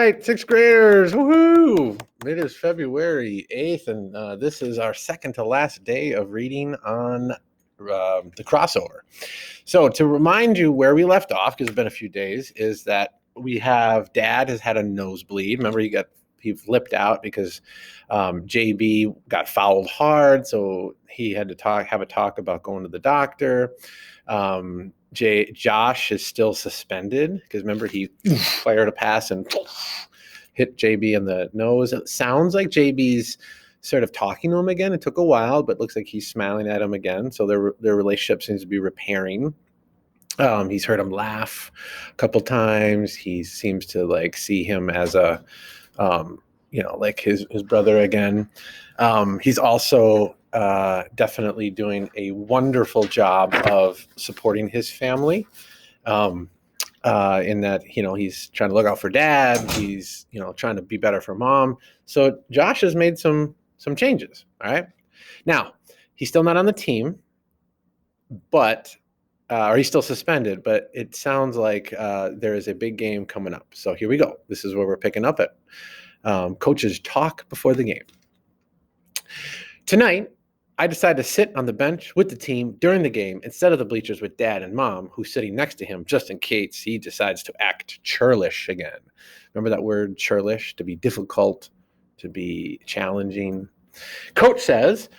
right, sixth graders, woohoo! It is February 8th, and this is our second to last day of reading on the crossover. So to remind you where we left off, because it's been a few days, is that we have Dad has had a nosebleed. Remember, he flipped out because JB got fouled hard, so he had to have a talk about going to the doctor. Josh is still suspended because remember he fired a pass and hit JB in the nose. It sounds like JB's sort of talking to him again. It took a while, but looks like he's smiling at him again. So their relationship seems to be repairing. He's heard him laugh a couple times. He seems to like see him as a, like his brother again. He's also definitely doing a wonderful job of supporting his family. In that, he's trying to look out for Dad. He's, trying to be better for Mom. So Josh has made some changes. All right. Now, he's still not on the team, but or he's still suspended, but it sounds like there is a big game coming up. So here we go. This is where we're picking up at. Coaches talk before the game. Tonight, I decided to sit on the bench with the team during the game instead of the bleachers with Dad and Mom, who's sitting next to him just in case he decides to act churlish again. Remember that word, churlish? To be difficult, to be challenging. Coach says,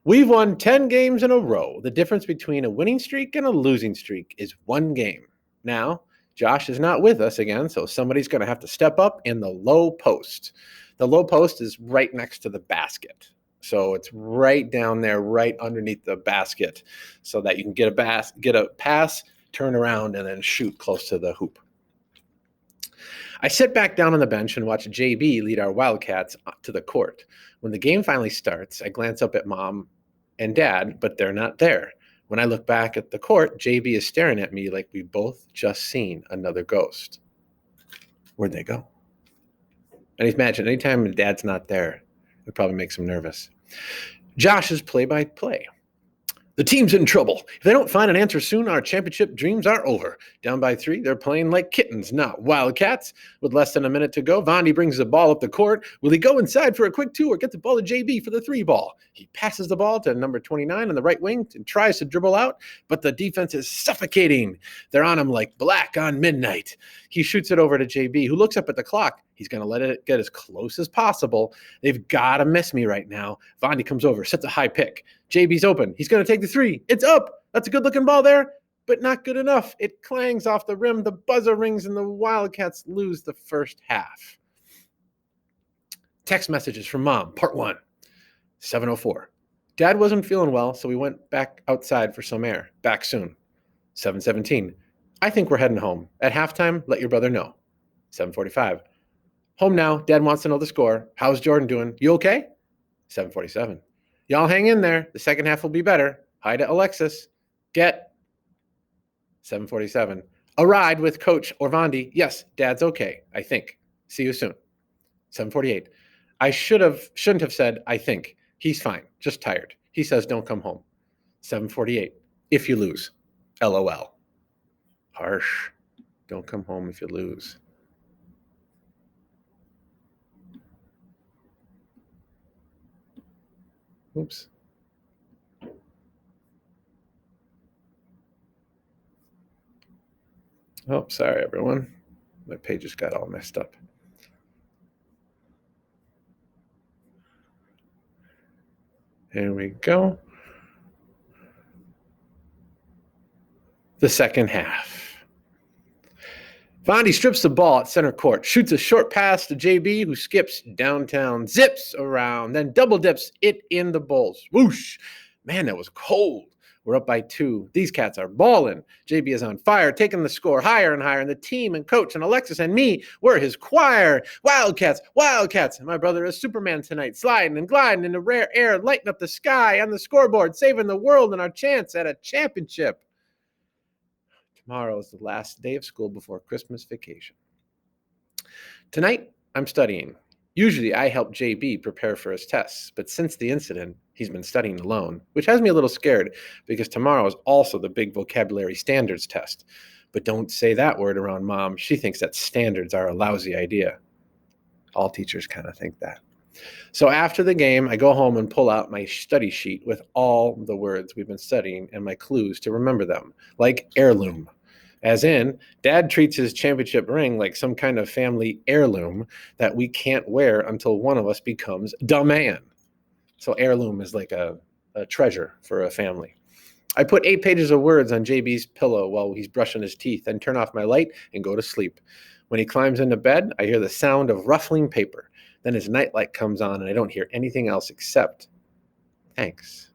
we've won 10 games in a row. The difference between a winning streak and a losing streak is one game. Now, Josh is not with us again, so somebody's going to have to step up in the low post. The low post is right next to the basket. So it's right down there, right underneath the basket, so that you can get a pass, turn around, and then shoot close to the hoop. I sit back down on the bench and watch JB lead our Wildcats to the court. When the game finally starts, I glance up at Mom and Dad, but they're not there. When I look back at the court, JB is staring at me like we both just seen another ghost. Where'd they go? And imagine, anytime Dad's not there, it probably makes him nervous. Josh's play-by-play. The team's in trouble. If they don't find an answer soon, our championship dreams are over. Down by 3, they're playing like kittens, not Wildcats. With less than a minute to go, Vondy brings the ball up the court. Will he go inside for a quick 2 or get the ball to JB for the 3 ball? He passes the ball to number 29 on the right wing and tries to dribble out, but the defense is suffocating. They're on him like black on midnight. He shoots it over to JB, who looks up at the clock. He's going to let it get as close as possible. They've got to miss me right now. Vondy comes over, sets a high pick. JB's open. He's going to take the 3. It's up. That's a good-looking ball there, but not good enough. It clangs off the rim. The buzzer rings, and the Wildcats lose the first half. Text messages from Mom, part 1, 7:04. Dad wasn't feeling well, so we went back outside for some air. Back soon. 7:17. I think we're heading home. At halftime, let your brother know. 7:45. Home now. Dad wants to know the score. How's Jordan doing? You okay? 7:47. Y'all hang in there. The second half will be better. Hi to Alexis. Get. 7:47. A ride with Coach Orvandi. Yes, Dad's okay, I think. See you soon. 7:48. I shouldn't have said I think. He's fine, just tired. He says don't come home. 7:48. If you lose. LOL. Harsh. Don't come home if you lose. Oops. Oh, sorry, everyone. My page just got all messed up. Here we go. The second half. Vondy strips the ball at center court, shoots a short pass to JB, who skips downtown, zips around, then double dips it in the bowls. Whoosh! Man, that was cold. We're up by 2. These cats are balling. JB is on fire, taking the score higher and higher, and the team and coach and Alexis and me, we're his choir. Wildcats, Wildcats. And my brother is Superman tonight, sliding and gliding in the rare air, lighting up the sky on the scoreboard, saving the world and our chance at a championship. Tomorrow is the last day of school before Christmas vacation. Tonight, I'm studying. Usually, I help JB prepare for his tests, but since the incident, he's been studying alone, which has me a little scared because tomorrow is also the big vocabulary standards test. But don't say that word around Mom. She thinks that standards are a lousy idea. All teachers kind of think that. So after the game, I go home and pull out my study sheet with all the words we've been studying and my clues to remember them, like heirloom. As in, Dad treats his championship ring like some kind of family heirloom that we can't wear until one of us becomes the man. So heirloom is like a treasure for a family. I put 8 pages of words on JB's pillow while he's brushing his teeth, then turn off my light and go to sleep. When he climbs into bed, I hear the sound of ruffling paper. Then his nightlight comes on and I don't hear anything else except thanks.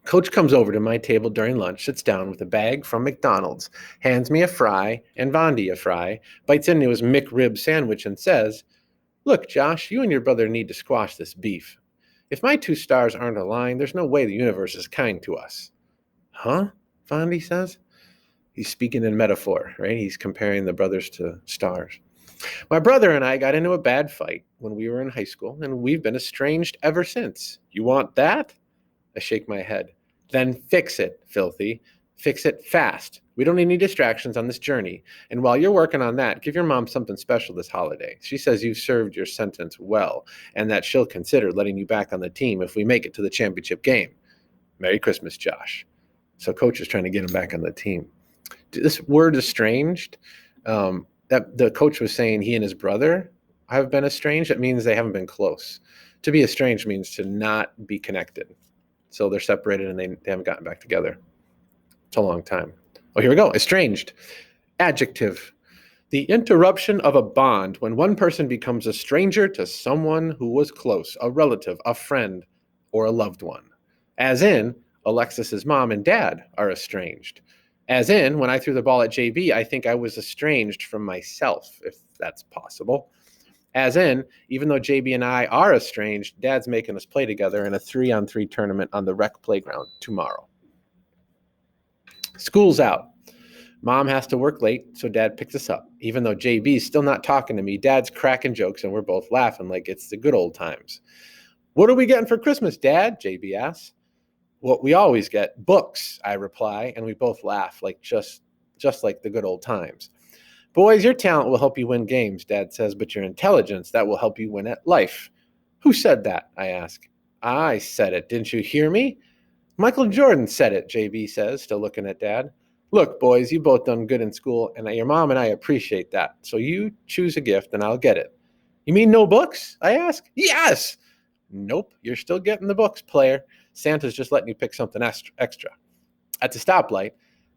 Coach comes over to my table during lunch, sits down with a bag from McDonald's, hands me a fry and Vondi a fry, bites into his McRib sandwich and says, "Look, Josh, you and your brother need to squash this beef. If my 2 stars aren't aligned, there's no way the universe is kind to us." Huh? Vondi says. He's speaking in metaphor, right? He's comparing the brothers to stars. My brother and I got into a bad fight when we were in high school, and we've been estranged ever since. You want that? I shake my head. Then fix it, filthy. Fix it fast. We don't need any distractions on this journey. And while you're working on that, give your mom something special this holiday. She says you've served your sentence well, and that she'll consider letting you back on the team if we make it to the championship game. Merry Christmas, Josh. So Coach is trying to get him back on the team. This word estranged, that the coach was saying he and his brother have been estranged. It means they haven't been close. To be estranged means to not be connected. So they're separated and they haven't gotten back together. It's a long time. Oh, here we go. Estranged. Adjective. The interruption of a bond when one person becomes a stranger to someone who was close, a relative, a friend, or a loved one. As in, Alexis's mom and dad are estranged. As in, when I threw the ball at JB, I think I was estranged from myself, if that's possible. As in, even though JB and I are estranged, Dad's making us play together in a 3-on-3 tournament on the rec playground tomorrow. School's out. Mom has to work late, so Dad picks us up. Even though JB's still not talking to me, Dad's cracking jokes and we're both laughing like it's the good old times. "What are we getting for Christmas, Dad?" JB asks. "What we always get, books," I reply, and we both laugh like just like the good old times. "Boys, your talent will help you win games," Dad says, "but your intelligence, that will help you win at life." "Who said that?" I ask. "I said it. Didn't you hear me?" "Michael Jordan said it," JB says, still looking at Dad. "Look, boys, you both done good in school, and your mom and I appreciate that. So you choose a gift, and I'll get it." "You mean no books?" I ask. "Yes!" "Nope, you're still getting the books, player. Santa's just letting you pick something extra." At the stoplight,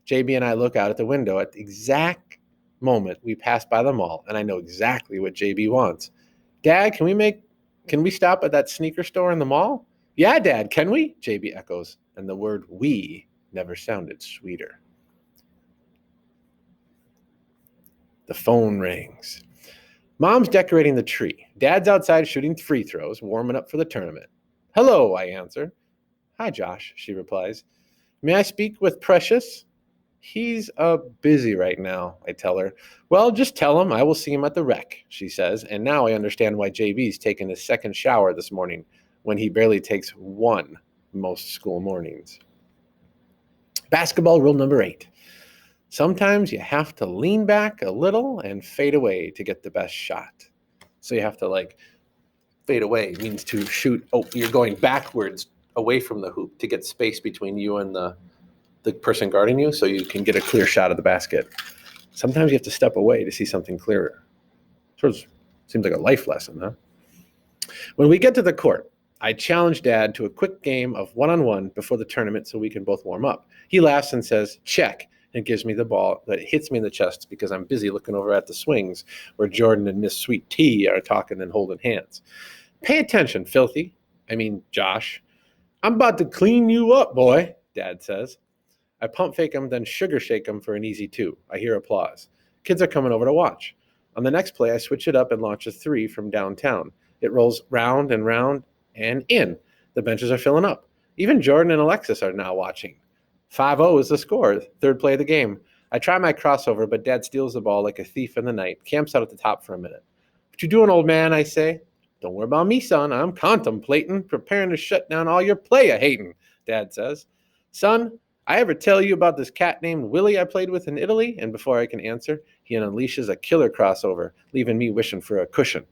JB and I look out at the window at the exact moment we pass by the mall, and I know exactly what JB wants. "Dad, can we stop at that sneaker store in the mall?" "Yeah, Dad, can we?" JB echoes, and the word "we" never sounded sweeter. The phone rings. Mom's decorating the tree. Dad's outside shooting free throws, warming up for the tournament. "Hello," I answer. "Hi, Josh," she replies. "May I speak with Precious?" "He's busy right now," I tell her. "Well, just tell him I will see him at the rec," she says, and now I understand why JB's taken his second shower this morning when he barely takes one most school mornings. Basketball rule number 8. Sometimes you have to lean back a little and fade away to get the best shot. So you have to fade away means to shoot. Oh, you're going backwards away from the hoop to get space between you and the person guarding you so you can get a clear shot of the basket. Sometimes you have to step away to see something clearer. Sort of seems like a life lesson, huh? When we get to the court, I challenge Dad to a quick game of one-on-one before the tournament so we can both warm up. He laughs and says, "Check," and gives me the ball that hits me in the chest because I'm busy looking over at the swings where Jordan and Miss Sweet Tea are talking and holding hands. "Pay attention, filthy. Josh. I'm about to clean you up, boy," Dad says. I pump fake him, then sugar shake him for an easy 2. I hear applause. Kids are coming over to watch. On the next play, I switch it up and launch a 3 from downtown. It rolls round and round and in. The benches are filling up. Even Jordan and Alexis are now watching. 5-0 is the score, third play of the game. I try my crossover, but Dad steals the ball like a thief in the night, camps out at the top for a minute. "What you doing, old man?" I say. "Don't worry about me, son. I'm contemplating, preparing to shut down all your play-a-hating," Dad says. "Son, I ever tell you about this cat named Willie I played with in Italy?" And before I can answer, He unleashes a killer crossover, leaving me wishing for a cushion.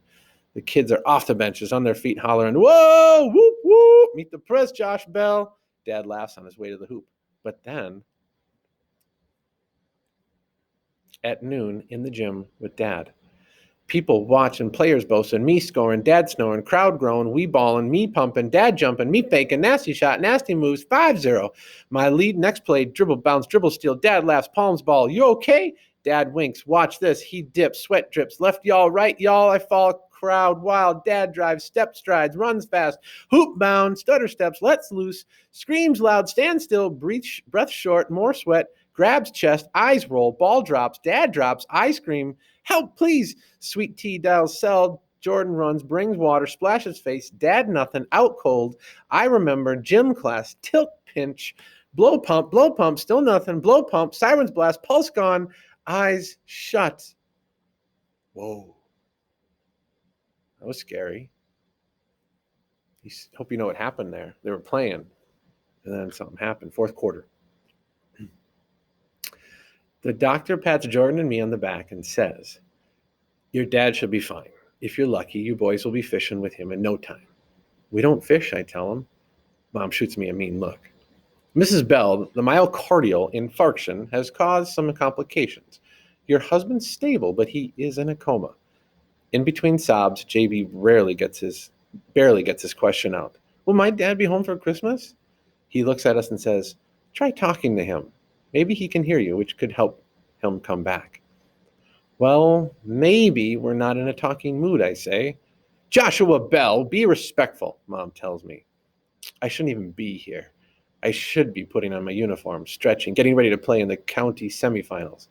The kids are off the benches, on their feet, hollering, "Whoa, whoop, whoop, meet the press, Josh Bell." Dad laughs on his way to the hoop. But then, at noon, in the gym with Dad, people watching, players boasting, me scoring, Dad snoring, crowd growing, we balling, me pumping, Dad jumping, me faking, nasty shot, nasty moves, 5-0. My lead, next play, dribble, bounce, dribble, steal, Dad laughs, palms ball, you okay? Dad winks, watch this, he dips, sweat drips, left y'all, right y'all, I fall, crowd wild, Dad drives, step strides, runs fast, hoop bound, stutter steps, lets loose, screams loud, stand still, breath short, more sweat, grabs chest, eyes roll, ball drops, Dad drops, I scream, help, please. Sweet tea dials cell. Jordan runs, brings water, splashes face. Dad nothing, out cold. I remember gym class, tilt pinch, blow pump, still nothing, blow pump, sirens blast, pulse gone, eyes shut. Whoa. That was scary. Hope you know what happened there. They were playing, and then something happened. Fourth quarter. The doctor pats Jordan and me on the back and says, "Your dad should be fine. If you're lucky, you boys will be fishing with him in no time." "We don't fish," I tell him. Mom shoots me a mean look. "Mrs. Bell, the myocardial infarction has caused some complications. Your husband's stable, but he is in a coma." In between sobs, JB barely gets his question out. "Will my dad be home for Christmas?" He looks at us and says, "Try talking to him. Maybe he can hear you, which could help him come back." "Well, maybe we're not in a talking mood," I say. "Joshua Bell, be respectful," Mom tells me. I shouldn't even be here. I should be putting on my uniform, stretching, getting ready to play in the county semifinals.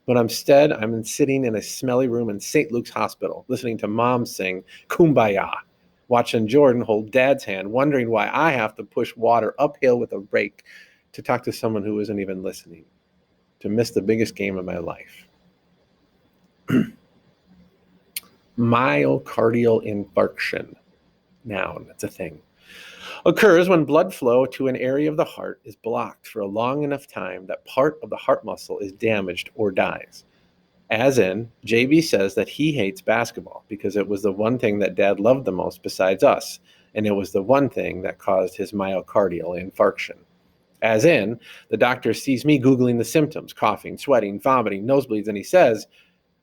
But instead, I'm sitting in a smelly room in St. Luke's Hospital, listening to Mom sing Kumbaya, watching Jordan hold Dad's hand, wondering why I have to push water uphill with a rake to talk to someone who isn't even listening, to miss the biggest game of my life. Myocardial infarction. Noun, it's a thing. Occurs when blood flow to an area of the heart is blocked for a long enough time that part of the heart muscle is damaged or dies. As in, JB says that he hates basketball because it was the one thing that Dad loved the most besides us, and it was the one thing that caused his myocardial infarction. As in, the doctor sees me Googling the symptoms, coughing, sweating, vomiting, nosebleeds, and he says,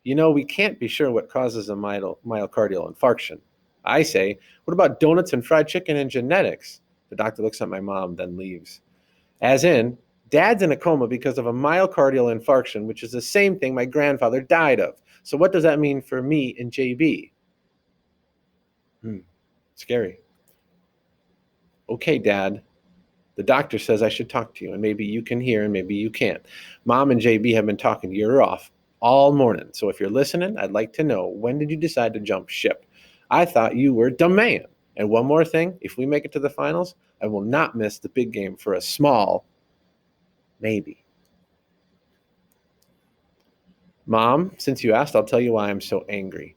we can't be sure what causes a myocardial infarction. I say, what about donuts and fried chicken and genetics? The doctor looks at my mom, then leaves. As in, Dad's in a coma because of a myocardial infarction, which is the same thing my grandfather died of. So what does that mean for me and JB? Scary. Okay, Dad. The doctor says I should talk to you, and maybe you can hear and maybe you can't. Mom and JB have been talking your ear off all morning. So if you're listening, I'd like to know, when did you decide to jump ship? I thought you were the man. And one more thing, if we make it to the finals, I will not miss the big game for a small maybe. Mom, since you asked, I'll tell you why I'm so angry.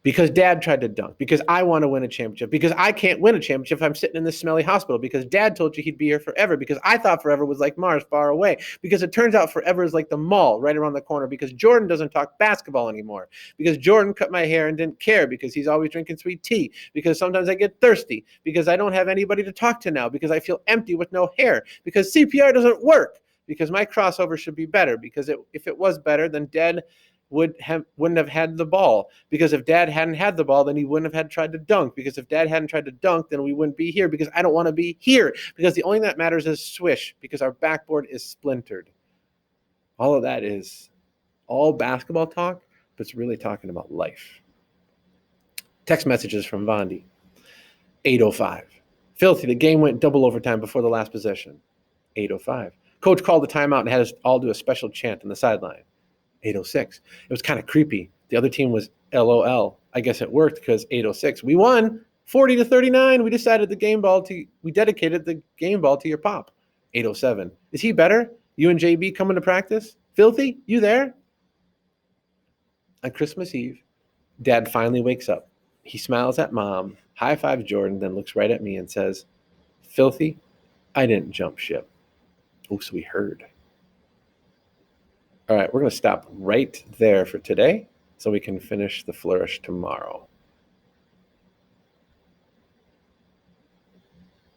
Because Dad tried to dunk, because I want to win a championship, because I can't win a championship if I'm sitting in this smelly hospital, because Dad told you he'd be here forever, because I thought forever was like Mars far away, because it turns out forever is like the mall right around the corner, because Jordan doesn't talk basketball anymore, because Jordan cut my hair and didn't care, because he's always drinking sweet tea, because sometimes I get thirsty, because I don't have anybody to talk to now, because I feel empty with no hair, because CPR doesn't work, because my crossover should be better, because if it was better, then Dad wouldn't have had the ball, because if Dad hadn't had the ball, then he wouldn't have had tried to dunk, because if Dad hadn't tried to dunk, then we wouldn't be here, because I don't want to be here, because the only thing that matters is swish, because our backboard is splintered. All of that is all basketball talk, but it's really talking about life. Text messages from Vondi. 8:05. Filthy, the game went double overtime before the last possession. 8:05. Coach called the timeout and had us all do a special chant on the sideline. 8:06. It was kind of creepy. The other team was LOL. I guess it worked because 8:06. We won 40-39. We dedicated the game ball to your pop. 8:07. Is he better? You and JB coming to practice? Filthy, you there? On Christmas Eve, Dad finally wakes up. He smiles at Mom, high fives Jordan, then looks right at me and says, "Filthy, I didn't jump ship." Oh, so we heard. All right, we're going to stop right there for today so we can finish the flourish tomorrow.